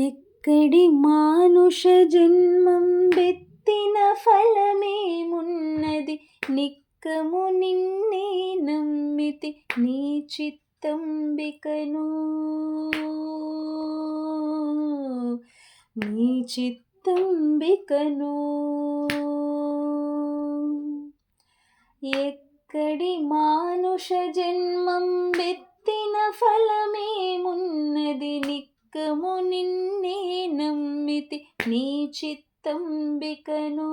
ఎక్కడి మానుష జన్మం బెత్తిన ఫలమేమున్నది, నిక్కము నిన్నే నమ్మితి నీ చిత్తంబికను, నీ చిత్తంబికను. ఎక్కడి మానుష జన్మం బెత్తిన ఫలమేమున్నది, నిక్కము నిన్నే నమ్మితి నీ చిత్తంబికను,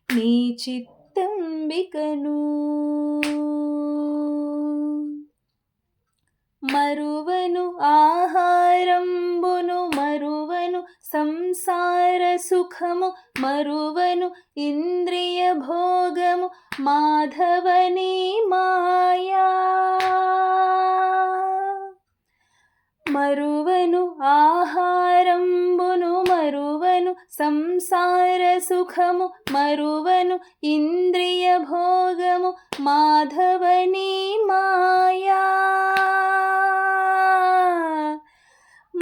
నీ చిత్తంబికను. మరువను ఆహారంబును మరువను సంసార సుఖము, మరువను ఇంద్రియ భోగము మాధవని మాయా. మరువను ఆహారంబును మరువను సంసార సుఖము, మరువను ఇంద్రియ భోగము మాధవని మాయా.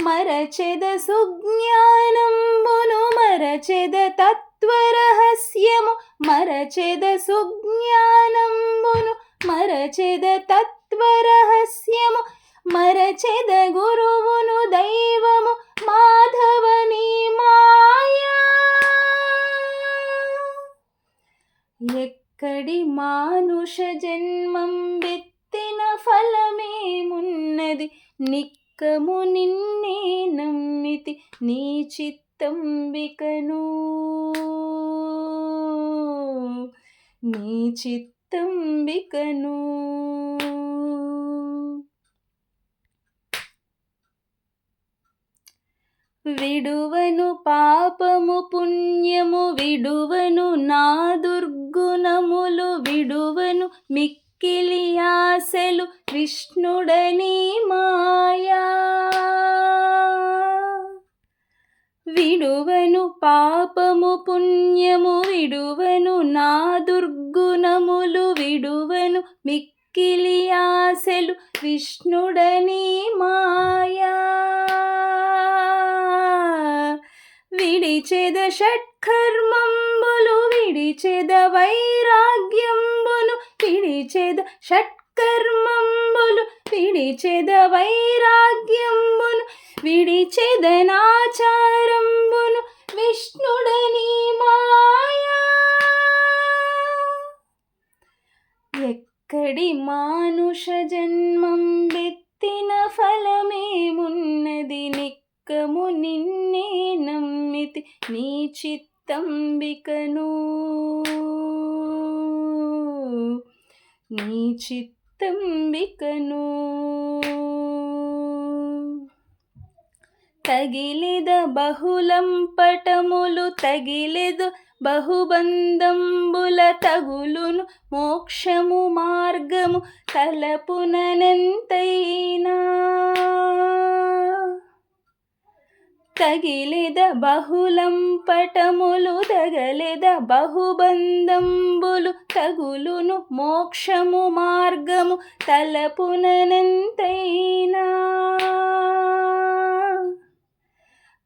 మరచెద సుజ్ఞానంబును మరచెద తత్వరహస్యము, మరచెద సుజ్ఞానంబును మరచెద తత్వరహస్యము, మరచెద గురువును దైవము మాధవని మాయా. ఎక్కడి మానుష జన్మం బెత్తిన ఫలమేమున్నది, నిక్కము నిన్నే నమ్మితి నీ చిత్తంబికను, నీ చిత్తంబికను. విడువను పాపము పుణ్యము విడువను నా దుర్గుణములు, విడువను మిక్కిలి ఆశలు విష్ణుడని మాయా. విడువను పాపము పుణ్యము విడువను నా దుర్గుణములు, విడువను మిక్కిలి ఆశలు విష్ణుడని మాయా. విడిచెద షట్కర్మంబులు విడిచెద వైరాగ్యంబును, విడిచెద షట్కర్మంబులు విడిచెద వైరాగ్యంబును, విడిచెద నాచారంబును విష్ణుడని మాయా. ఎక్కడి మానుష జన్మం బెత్తిన ఫలమేమున్నది, నిక్కము నిన్నే నమ్మితి నీ చిత్తంబికను, నీ చిత్తంబికను. తగిలిద బహుళం పటములు తగిలెదు బహుబంధంబుల, తగులును మోక్షము మార్గము తలపుననెంతైనా. తగిలెద బహుళం పటములు తగలెద బహుబంధంబులు, తగులును మోక్షము మార్గము తలపుననెంతైనా.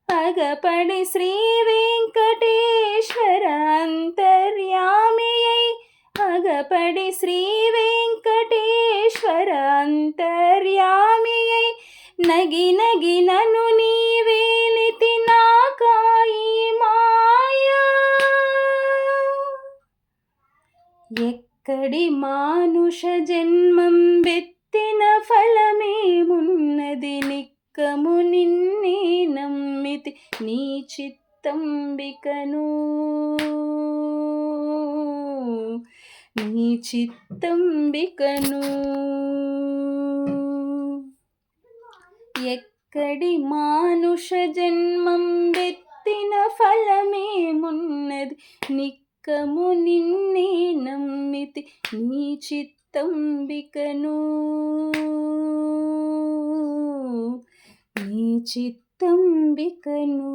అగపడి శ్రీ వెంకటేశ్వర అంతర్యామియై, అగపడి శ్రీ వెంకటేశ్వర అంతర్యామియై, నగి నగి నను నీవేలితి నాకాయి మాయా. ఎక్కడి మానుష జన్మం బెత్తిన ఫలమేమున్నది, నిక్కము నిన్నే నమ్మితి నీ చిత్తంబికను, నీ చిత్తంబికను. ఎక్కడి మానుష జన్మం బెత్తిన ఫలమేమున్నది, నిక్కము నిన్నే నమ్మితి నీ చిత్తంబికను, నీ చిత్తంబికను.